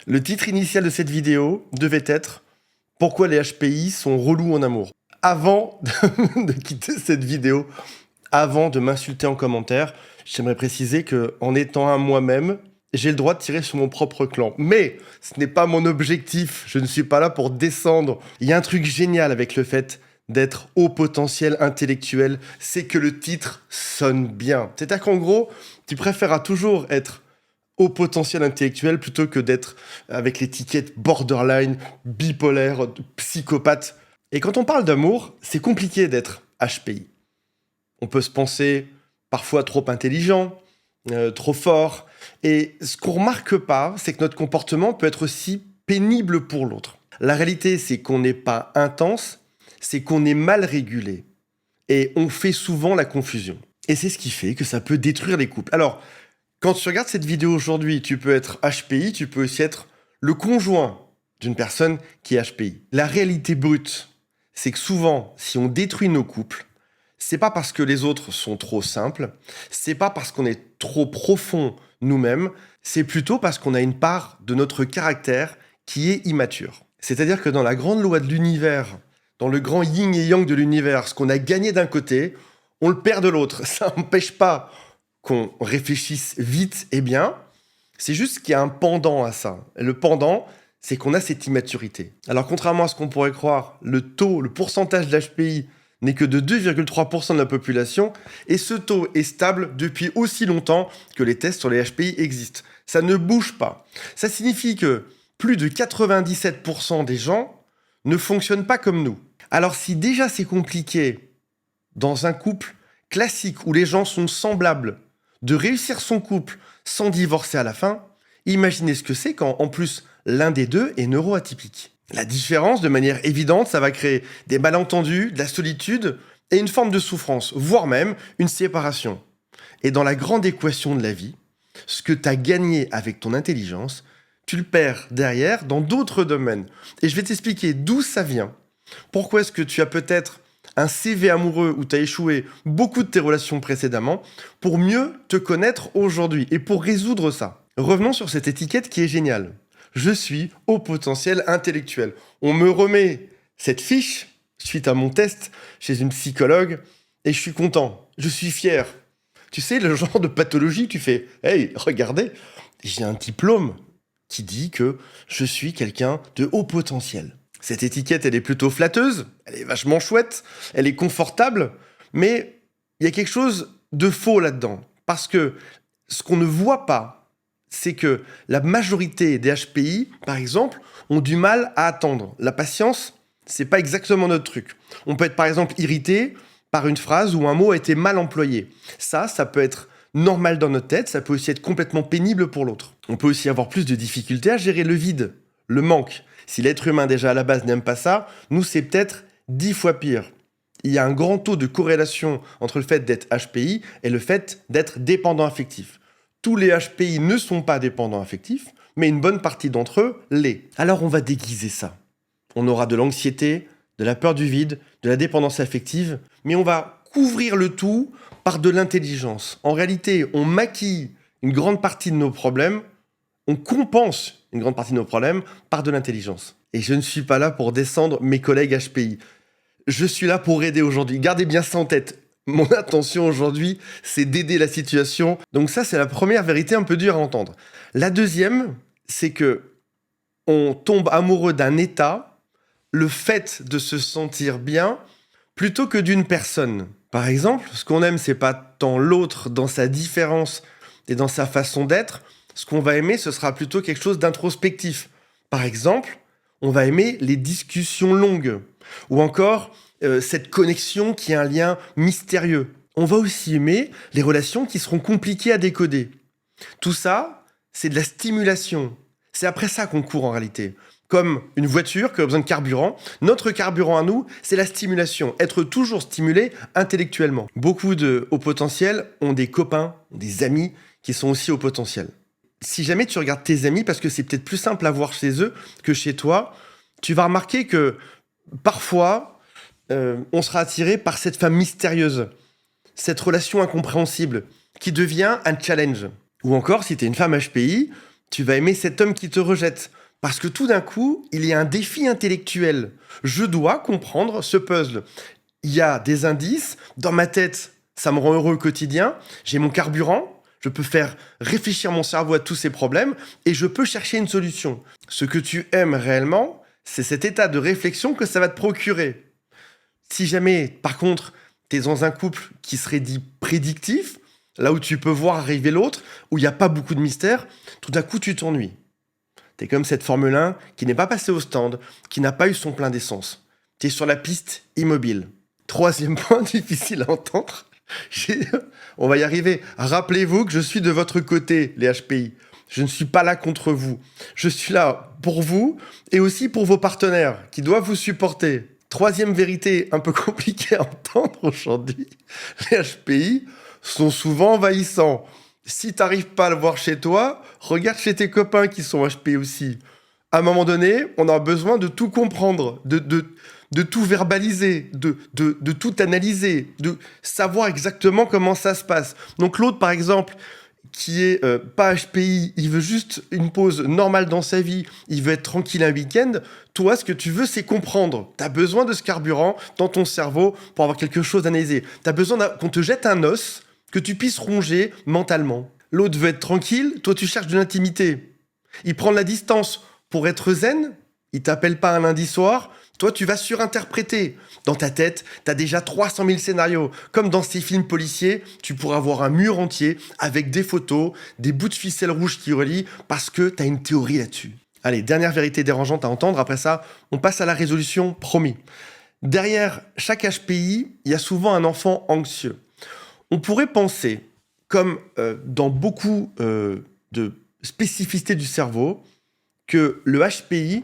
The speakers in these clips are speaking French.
Le titre initial de cette vidéo devait être « Pourquoi les HPI sont relous en amour ?» Avant de quitter cette vidéo, avant de m'insulter en commentaire, j'aimerais préciser qu'en étant un moi-même, j'ai le droit de tirer sur mon propre clan. Mais ce n'est pas mon objectif, je ne suis pas là pour descendre. Il y a un truc génial avec le fait d'être haut potentiel intellectuel, c'est que le titre sonne bien. C'est-à-dire qu'en gros, tu préféreras toujours être haut potentiel intellectuel plutôt que d'être avec l'étiquette borderline, bipolaire, psychopathe. Et quand on parle d'amour, c'est compliqué d'être HPI. On peut se penser parfois trop intelligent, trop fort. Et ce qu'on remarque pas, c'est que notre comportement peut être aussi pénible pour l'autre. La réalité, c'est qu'on n'est pas intense, c'est qu'on est mal régulé. Et on fait souvent la confusion. Et c'est ce qui fait que ça peut détruire les couples. Alors, quand tu regardes cette vidéo aujourd'hui, tu peux être HPI, tu peux aussi être le conjoint d'une personne qui est HPI. La réalité brute, c'est que souvent, si on détruit nos couples, c'est pas parce que les autres sont trop simples, c'est pas parce qu'on est trop profond nous-mêmes, c'est plutôt parce qu'on a une part de notre caractère qui est immature. C'est-à-dire que dans la grande loi de l'univers, dans le grand yin et yang de l'univers, ce qu'on a gagné d'un côté, on le perd de l'autre. Ça n'empêche pas qu'on réfléchisse vite et bien, c'est juste qu'il y a un pendant à ça. Et le pendant, c'est qu'on a cette immaturité. Alors contrairement à ce qu'on pourrait croire, le pourcentage d'HPI n'est que de 2,3% de la population, et ce taux est stable depuis aussi longtemps que les tests sur les HPI existent. Ça ne bouge pas. Ça signifie que plus de 97% des gens ne fonctionnent pas comme nous. Alors si déjà c'est compliqué dans un couple classique où les gens sont semblables, de réussir son couple sans divorcer à la fin, imaginez ce que c'est quand, en plus, l'un des deux est neuroatypique. La différence, de manière évidente, ça va créer des malentendus, de la solitude et une forme de souffrance, voire même une séparation. Et dans la grande équation de la vie, ce que tu as gagné avec ton intelligence, tu le perds derrière dans d'autres domaines. Et je vais t'expliquer d'où ça vient. Pourquoi est-ce que tu as peut-être un CV amoureux où tu as échoué beaucoup de tes relations précédemment pour mieux te connaître aujourd'hui et pour résoudre ça. Revenons sur cette étiquette qui est géniale. Je suis haut potentiel intellectuel. On me remet cette fiche suite à mon test chez une psychologue et je suis content, je suis fier. Tu sais, le genre de pathologie, tu fais « Hey, regardez, j'ai un diplôme qui dit que je suis quelqu'un de haut potentiel. » Cette étiquette, elle est plutôt flatteuse, elle est vachement chouette, elle est confortable, mais il y a quelque chose de faux là-dedans. Parce que ce qu'on ne voit pas, c'est que la majorité des HPI, par exemple, ont du mal à attendre. La patience, c'est pas exactement notre truc. On peut être par exemple irrité par une phrase ou un mot a été mal employé. Ça peut être normal dans notre tête, ça peut aussi être complètement pénible pour l'autre. On peut aussi avoir plus de difficultés à gérer le vide, le manque. Si l'être humain déjà à la base n'aime pas ça, nous c'est peut-être 10 fois pire. Il y a un grand taux de corrélation entre le fait d'être HPI et le fait d'être dépendant affectif. Tous les HPI ne sont pas dépendants affectifs, mais une bonne partie d'entre eux l'est. Alors on va déguiser ça. On aura de l'anxiété, de la peur du vide, de la dépendance affective, mais on va couvrir le tout par de l'intelligence. En réalité, on maquille une grande partie de nos problèmes, on compense une grande partie de nos problèmes par de l'intelligence. Et je ne suis pas là pour descendre mes collègues HPI. Je suis là pour aider aujourd'hui. Gardez bien ça en tête. Mon intention aujourd'hui, c'est d'aider la situation. Donc ça, c'est la première vérité un peu dure à entendre. La deuxième, c'est que on tombe amoureux d'un état, le fait de se sentir bien, plutôt que d'une personne. Par exemple, ce qu'on aime, c'est pas tant l'autre dans sa différence et dans sa façon d'être. Ce qu'on va aimer, ce sera plutôt quelque chose d'introspectif. Par exemple, on va aimer les discussions longues, ou encore cette connexion qui est un lien mystérieux. On va aussi aimer les relations qui seront compliquées à décoder. Tout ça, c'est de la stimulation. C'est après ça qu'on court en réalité. Comme une voiture qui a besoin de carburant, notre carburant à nous, c'est la stimulation. Être toujours stimulé intellectuellement. Beaucoup de hauts potentiels ont des copains, des amis qui sont aussi hauts potentiels. Si jamais tu regardes tes amis, parce que c'est peut-être plus simple à voir chez eux que chez toi, tu vas remarquer que parfois, on sera attiré par cette femme mystérieuse, cette relation incompréhensible, qui devient un challenge. Ou encore, si tu es une femme HPI, Tu vas aimer cet homme qui te rejette. Parce que tout d'un coup, il y a un défi intellectuel. Je dois comprendre ce puzzle. Il y a des indices. Dans ma tête, ça me rend heureux au quotidien. J'ai mon carburant. Je peux faire réfléchir mon cerveau à tous ces problèmes et je peux chercher une solution. Ce que tu aimes réellement, c'est cet état de réflexion que ça va te procurer. Si jamais, par contre, tu es dans un couple qui serait dit prédictif, là où tu peux voir arriver l'autre, où il n'y a pas beaucoup de mystère, tout d'un coup, tu t'ennuies. Tu es comme cette Formule 1 qui n'est pas passée au stand, qui n'a pas eu son plein d'essence. Tu es sur la piste immobile. Troisième point difficile à entendre. On va y arriver. Rappelez-vous que je suis de votre côté, les HPI. Je ne suis pas là contre vous. Je suis là pour vous et aussi pour vos partenaires qui doivent vous supporter. Troisième vérité un peu compliquée à entendre aujourd'hui. Les HPI sont souvent envahissants. Si tu n'arrives pas à le voir chez toi, regarde chez tes copains qui sont HPI aussi. À un moment donné, on a besoin de tout comprendre, de tout verbaliser, de tout analyser, de savoir exactement comment ça se passe. Donc l'autre, par exemple, qui est pas HPI, il veut juste une pause normale dans sa vie, il veut être tranquille un week-end, toi, ce que tu veux, c'est comprendre. Tu as besoin de ce carburant dans ton cerveau pour avoir quelque chose à analyser. Tu as besoin qu'on te jette un os que tu puisses ronger mentalement. L'autre veut être tranquille, toi, tu cherches de l'intimité. Il prend de la distance pour être zen, il t'appelle pas un lundi soir, toi, tu vas surinterpréter. Dans ta tête, tu as déjà 300 000 scénarios. Comme dans ces films policiers, tu pourras avoir un mur entier avec des photos, des bouts de ficelle rouge qui relient parce que tu as une théorie là-dessus. Allez, dernière vérité dérangeante à entendre. Après ça, on passe à la résolution, promis. Derrière chaque HPI, il y a souvent un enfant anxieux. On pourrait penser, comme dans beaucoup de spécificités du cerveau, que le HPI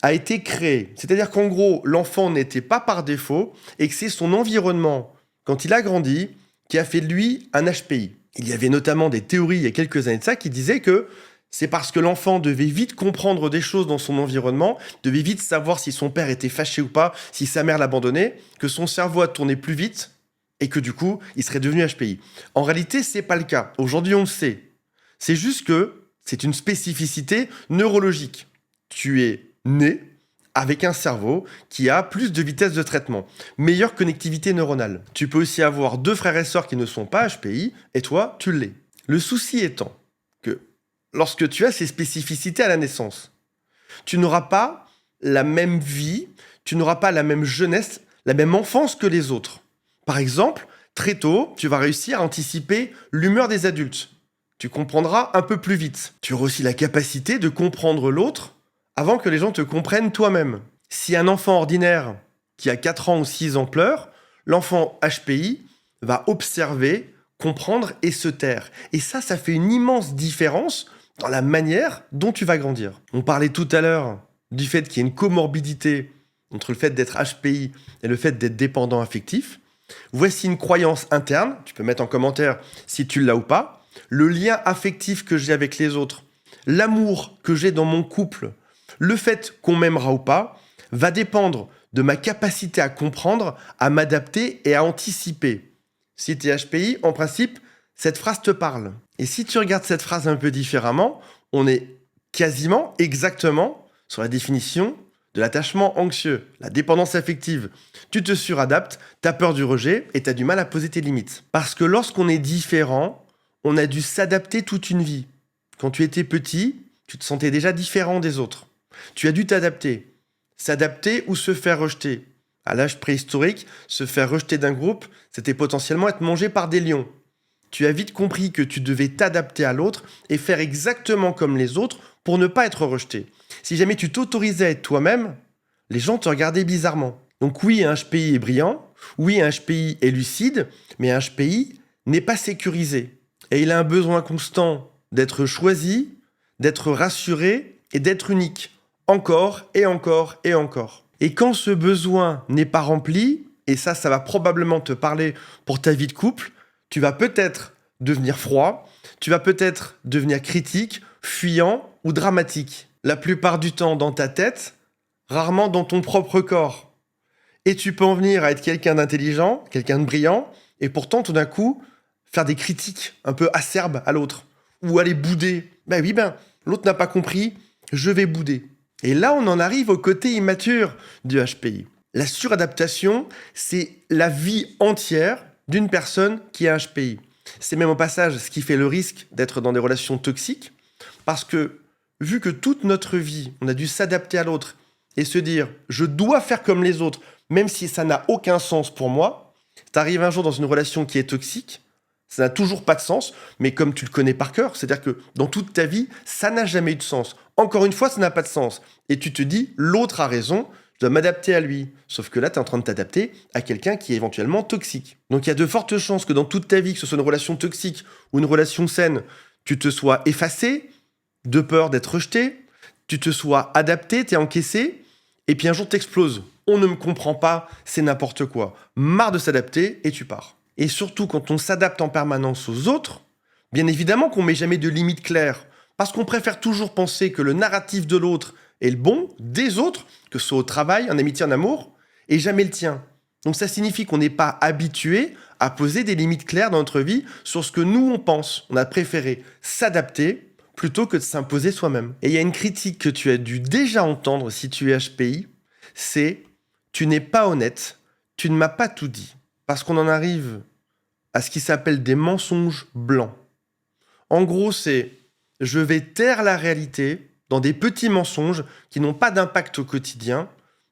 a été créé. C'est-à-dire qu'en gros, l'enfant n'était pas par défaut et que c'est son environnement, quand il a grandi, qui a fait de lui un HPI. Il y avait notamment des théories il y a quelques années de ça qui disaient que c'est parce que l'enfant devait vite comprendre des choses dans son environnement, devait vite savoir si son père était fâché ou pas, si sa mère l'abandonnait, que son cerveau a tourné plus vite et que du coup, il serait devenu HPI. En réalité, c'est pas le cas. Aujourd'hui, on le sait. C'est juste que c'est une spécificité neurologique. Tu es né avec un cerveau qui a plus de vitesse de traitement, meilleure connectivité neuronale. Tu peux aussi avoir deux frères et sœurs qui ne sont pas HPI, et toi, tu l'es. Le souci étant que lorsque tu as ces spécificités à la naissance, tu n'auras pas la même vie, tu n'auras pas la même jeunesse, la même enfance que les autres. Par exemple, très tôt, tu vas réussir à anticiper l'humeur des adultes. Tu comprendras un peu plus vite. Tu auras aussi la capacité de comprendre l'autre avant que les gens te comprennent toi-même. Si un enfant ordinaire qui a 4 ans ou 6 ans pleure, l'enfant HPI va observer, comprendre et se taire. Et ça fait une immense différence dans la manière dont tu vas grandir. On parlait tout à l'heure du fait qu'il y a une comorbidité entre le fait d'être HPI et le fait d'être dépendant affectif. Voici une croyance interne, tu peux mettre en commentaire si tu l'as ou pas. Le lien affectif que j'ai avec les autres, l'amour que j'ai dans mon couple, le fait qu'on m'aimera ou pas, va dépendre de ma capacité à comprendre, à m'adapter et à anticiper. Si tu es HPI, en principe, cette phrase te parle. Et si tu regardes cette phrase un peu différemment, on est quasiment exactement sur la définition de l'attachement anxieux, la dépendance affective. Tu te suradaptes, tu as peur du rejet et tu as du mal à poser tes limites. Parce que lorsqu'on est différent, on a dû s'adapter toute une vie. Quand tu étais petit, tu te sentais déjà différent des autres. Tu as dû t'adapter. S'adapter ou se faire rejeter. À l'âge préhistorique, se faire rejeter d'un groupe, c'était potentiellement être mangé par des lions. Tu as vite compris que tu devais t'adapter à l'autre et faire exactement comme les autres pour ne pas être rejeté. Si jamais tu t'autorisais à être toi-même, les gens te regardaient bizarrement. Donc oui, un HPI est brillant, oui, un HPI est lucide, mais un HPI n'est pas sécurisé. Et il a un besoin constant d'être choisi, d'être rassuré et d'être unique. Encore et encore et encore. Et quand ce besoin n'est pas rempli, et ça va probablement te parler pour ta vie de couple, tu vas peut-être devenir froid, tu vas peut-être devenir critique, fuyant ou dramatique. La plupart du temps dans ta tête, rarement dans ton propre corps. Et tu peux en venir à être quelqu'un d'intelligent, quelqu'un de brillant, et pourtant tout d'un coup, faire des critiques un peu acerbes à l'autre. Ou aller bouder. l'autre n'a pas compris, je vais bouder. Et là, on en arrive au côté immature du HPI. La suradaptation, c'est la vie entière d'une personne qui a un HPI. C'est même au passage ce qui fait le risque d'être dans des relations toxiques, parce que vu que toute notre vie, on a dû s'adapter à l'autre et se dire « je dois faire comme les autres, même si ça n'a aucun sens pour moi », t'arrives un jour dans une relation qui est toxique, ça n'a toujours pas de sens, mais comme tu le connais par cœur, c'est-à-dire que dans toute ta vie, ça n'a jamais eu de sens. Encore une fois, ça n'a pas de sens. Et tu te dis, l'autre a raison, je dois m'adapter à lui. Sauf que là, tu es en train de t'adapter à quelqu'un qui est éventuellement toxique. Donc il y a de fortes chances que dans toute ta vie, que ce soit une relation toxique ou une relation saine, tu te sois effacé, de peur d'être rejeté, tu te sois adapté, t'es encaissé, et puis un jour t'exploses. On ne me comprend pas, c'est n'importe quoi. Marre de s'adapter, et tu pars. Et surtout, quand on s'adapte en permanence aux autres, bien évidemment qu'on ne met jamais de limites claires, parce qu'on préfère toujours penser que le narratif de l'autre est le bon, des autres, que ce soit au travail, en amitié, en amour, et jamais le tien. Donc ça signifie qu'on n'est pas habitué à poser des limites claires dans notre vie sur ce que nous on pense. On a préféré s'adapter plutôt que de s'imposer soi-même. Et il y a une critique que tu as dû déjà entendre si tu es HPI, c'est « tu n'es pas honnête, tu ne m'as pas tout dit ». Parce qu'on en arrive à ce qui s'appelle des mensonges blancs. En gros, c'est je vais taire la réalité dans des petits mensonges qui n'ont pas d'impact au quotidien,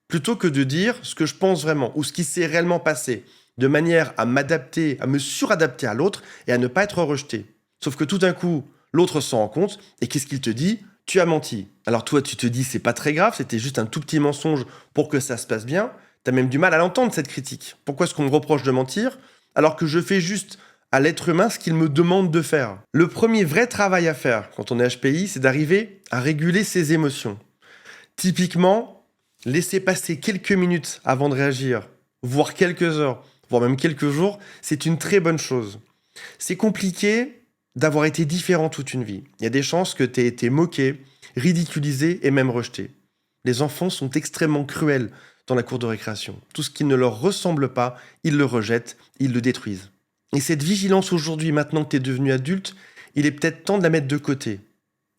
plutôt que de dire ce que je pense vraiment ou ce qui s'est réellement passé, de manière à m'adapter, à me suradapter à l'autre et à ne pas être rejeté. Sauf que tout d'un coup, l'autre s'en rend compte et qu'est-ce qu'il te dit ? Tu as menti. Alors toi, tu te dis c'est pas très grave, c'était juste un tout petit mensonge pour que ça se passe bien. T'as même du mal à l'entendre, cette critique. Pourquoi est-ce qu'on me reproche de mentir alors que je fais juste à l'être humain ce qu'il me demande de faire? Le premier vrai travail à faire quand on est HPI, c'est d'arriver à réguler ses émotions. Typiquement, laisser passer quelques minutes avant de réagir, voire quelques heures, voire même quelques jours, c'est une très bonne chose. C'est compliqué d'avoir été différent toute une vie. Il y a des chances que tu aies été moqué, ridiculisé et même rejeté. Les enfants sont extrêmement cruels dans la cour de récréation. Tout ce qui ne leur ressemble pas, ils le rejettent, ils le détruisent. Et cette vigilance aujourd'hui, maintenant que tu es devenu adulte, il est peut-être temps de la mettre de côté.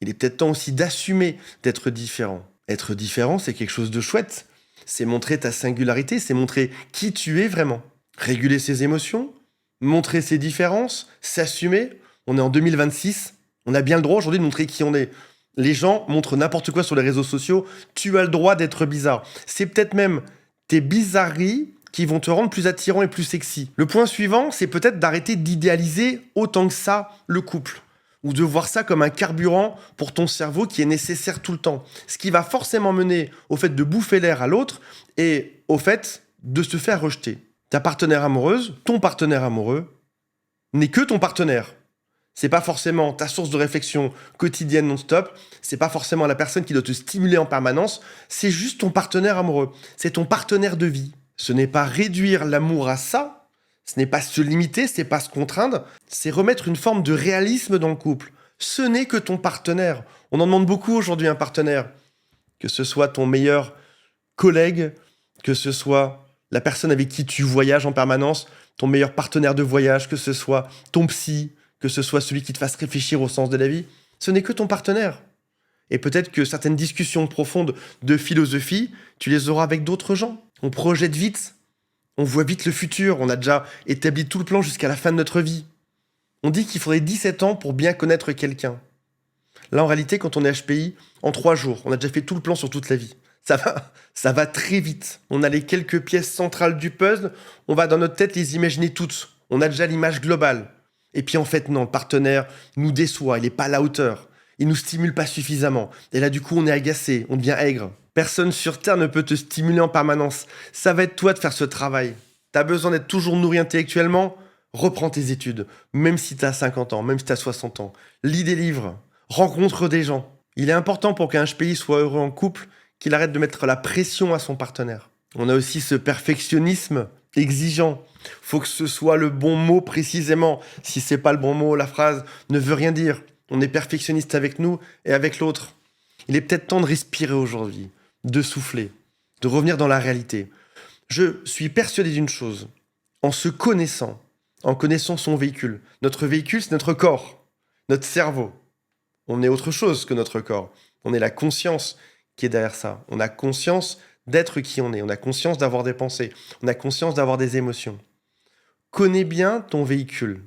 Il est peut-être temps aussi d'assumer d'être différent. Être différent, c'est quelque chose de chouette. C'est montrer ta singularité, c'est montrer qui tu es vraiment. Réguler ses émotions, montrer ses différences, s'assumer. On est en 2026, on a bien le droit aujourd'hui de montrer qui on est. Les gens montrent n'importe quoi sur les réseaux sociaux. Tu as le droit d'être bizarre. C'est peut-être même tes bizarreries qui vont te rendre plus attirant et plus sexy. Le point suivant, c'est peut-être d'arrêter d'idéaliser autant que ça le couple. Ou de voir ça comme un carburant pour ton cerveau qui est nécessaire tout le temps. Ce qui va forcément mener au fait de bouffer l'air à l'autre et au fait de se faire rejeter. Ta partenaire amoureuse, ton partenaire amoureux, n'est que ton partenaire. C'est pas forcément ta source de réflexion quotidienne non-stop, c'est pas forcément la personne qui doit te stimuler en permanence, c'est juste ton partenaire amoureux, c'est ton partenaire de vie. Ce n'est pas réduire l'amour à ça, ce n'est pas se limiter, c'est pas se contraindre, c'est remettre une forme de réalisme dans le couple. Ce n'est que ton partenaire. On en demande beaucoup aujourd'hui un partenaire. Que ce soit ton meilleur collègue, que ce soit la personne avec qui tu voyages en permanence, ton meilleur partenaire de voyage, que ce soit ton psy, que ce soit celui qui te fasse réfléchir au sens de la vie, ce n'est que ton partenaire. Et peut-être que certaines discussions profondes de philosophie, tu les auras avec d'autres gens. On projette vite, on voit vite le futur, on a déjà établi tout le plan jusqu'à la fin de notre vie. On dit qu'il faudrait 17 ans pour bien connaître quelqu'un. Là, en réalité, quand on est HPI, en 3 jours, on a déjà fait tout le plan sur toute la vie. Ça va très vite. On a les quelques pièces centrales du puzzle, on va dans notre tête les imaginer toutes. On a déjà l'image globale. Et puis en fait, non, le partenaire nous déçoit, il n'est pas à la hauteur. Il nous stimule pas suffisamment. Et là, du coup, on est agacé, on devient aigre. Personne sur Terre ne peut te stimuler en permanence. Ça va être toi de faire ce travail. T'as besoin d'être toujours nourri intellectuellement? Reprends tes études. Même si t'as 50 ans, même si t'as 60 ans. Lis des livres. Rencontre des gens. Il est important pour qu'un HPI soit heureux en couple qu'il arrête de mettre la pression à son partenaire. On a aussi ce perfectionnisme exigeant. Faut que ce soit le bon mot précisément. Si c'est pas le bon mot, la phrase ne veut rien dire. On est perfectionniste avec nous et avec l'autre. Il est peut-être temps de respirer aujourd'hui, de souffler, de revenir dans la réalité. Je suis persuadé d'une chose. En se connaissant, en connaissant son véhicule. Notre véhicule, c'est notre corps, notre cerveau. On est autre chose que notre corps. On est la conscience qui est derrière ça. On a conscience d'être qui on est. On a conscience d'avoir des pensées. On a conscience d'avoir des émotions. Connais bien ton véhicule.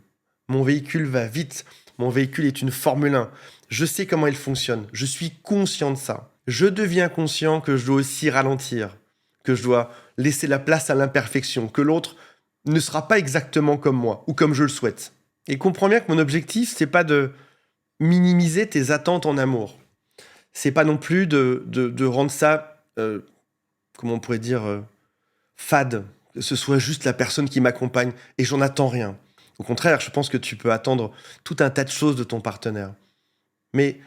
Mon véhicule va vite. Mon véhicule est une Formule 1. Je sais comment il fonctionne. Je suis conscient de ça. Je deviens conscient que je dois aussi ralentir, que je dois laisser la place à l'imperfection, que l'autre ne sera pas exactement comme moi ou comme je le souhaite. Et comprends bien que mon objectif, c'est pas de minimiser tes attentes en amour. C'est pas non plus de rendre ça, comment on pourrait dire, fade, que ce soit juste la personne qui m'accompagne et j'en attends rien. Au contraire, je pense que tu peux attendre tout un tas de choses de ton partenaire. Mais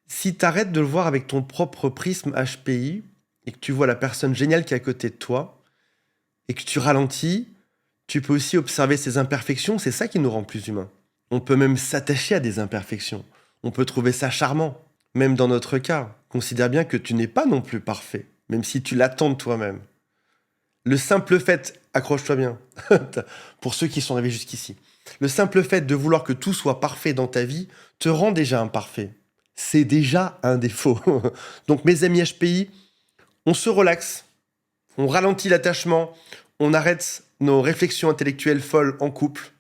si tu arrêtes de le voir avec ton propre prisme HPI et que tu vois la personne géniale qui est à côté de toi et que tu ralentis, tu peux aussi observer ses imperfections. C'est ça qui nous rend plus humains. On peut même s'attacher à des imperfections. On peut trouver ça charmant. Même dans notre cas, considère bien que tu n'es pas non plus parfait, même si tu l'attends de toi-même. Le simple fait, accroche-toi bien, pour ceux qui sont arrivés jusqu'ici, le simple fait de vouloir que tout soit parfait dans ta vie te rend déjà imparfait. C'est déjà un défaut. Donc mes amis HPI, on se relaxe, on ralentit l'attachement, on arrête nos réflexions intellectuelles folles en couple,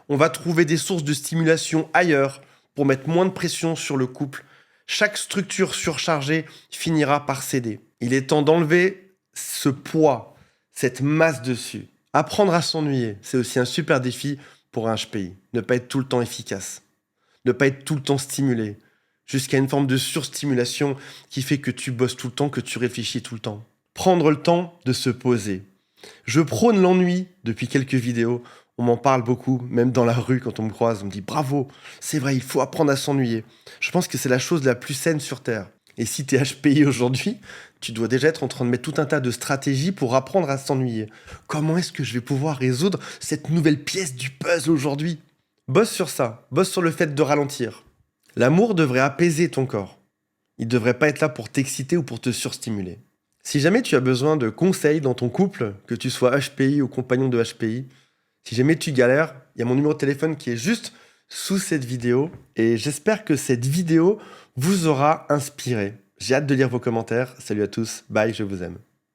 on va trouver des sources de stimulation ailleurs pour mettre moins de pression sur le couple. Chaque structure surchargée finira par céder. Il est temps d'enlever ce poids, cette masse dessus. Apprendre à s'ennuyer, c'est aussi un super défi pour un HPI. Ne pas être tout le temps efficace. Ne pas être tout le temps stimulé. Jusqu'à une forme de surstimulation qui fait que tu bosses tout le temps, que tu réfléchis tout le temps. Prendre le temps de se poser. Je prône l'ennui depuis quelques vidéos. On m'en parle beaucoup, même dans la rue quand on me croise. On me dit bravo, c'est vrai, il faut apprendre à s'ennuyer. Je pense que c'est la chose la plus saine sur Terre. Et si tu es HPI aujourd'hui, tu dois déjà être en train de mettre tout un tas de stratégies pour apprendre à s'ennuyer. Comment est-ce que je vais pouvoir résoudre cette nouvelle pièce du puzzle aujourd'hui ? Bosse sur ça, bosse sur le fait de ralentir. L'amour devrait apaiser ton corps. Il ne devrait pas être là pour t'exciter ou pour te surstimuler. Si jamais tu as besoin de conseils dans ton couple, que tu sois HPI ou compagnon de HPI, si jamais tu galères, il y a mon numéro de téléphone qui est juste sous cette vidéo. Et j'espère que cette vidéo vous aura inspiré. J'ai hâte de lire vos commentaires. Salut à tous, bye, je vous aime.